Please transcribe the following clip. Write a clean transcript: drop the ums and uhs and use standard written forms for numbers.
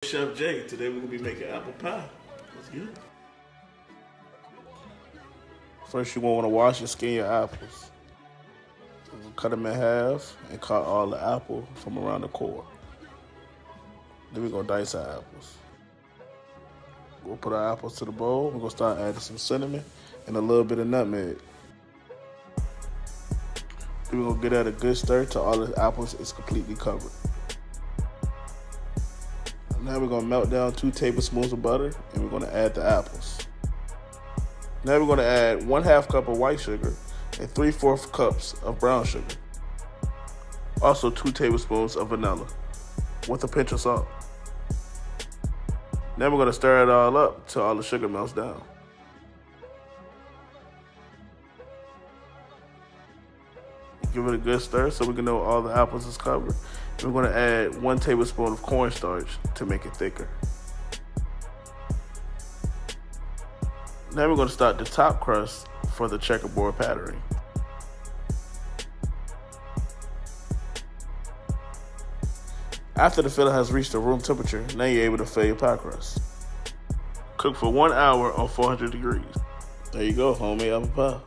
Chef J. Today we're gonna be making apple pie. Let's get it. First, you want to wash and skin your apples. Cut them in half and cut all the apple from around the core. Then we're gonna dice our apples. We'll put our apples to the bowl. We're gonna start adding some cinnamon and a little bit of nutmeg. Then we're gonna get that a good stir till all the apples is completely covered. Now we're gonna melt down 2 tablespoons of butter and we're gonna add the apples. Now we're gonna add 1/2 cup of white sugar and 3/4 cups of brown sugar. Also 2 tablespoons of vanilla with a pinch of salt. Now we're gonna stir it all up till all the sugar melts down. Give it a good stir so we can know all the apples is covered. And we're gonna add 1 tablespoon of cornstarch to make it thicker. Now we're gonna start the top crust for the checkerboard patterning. After the filling has reached the room temperature, now you're able to fill your pie crust. Cook for 1 hour on 400 degrees. There you go, homemade apple pie.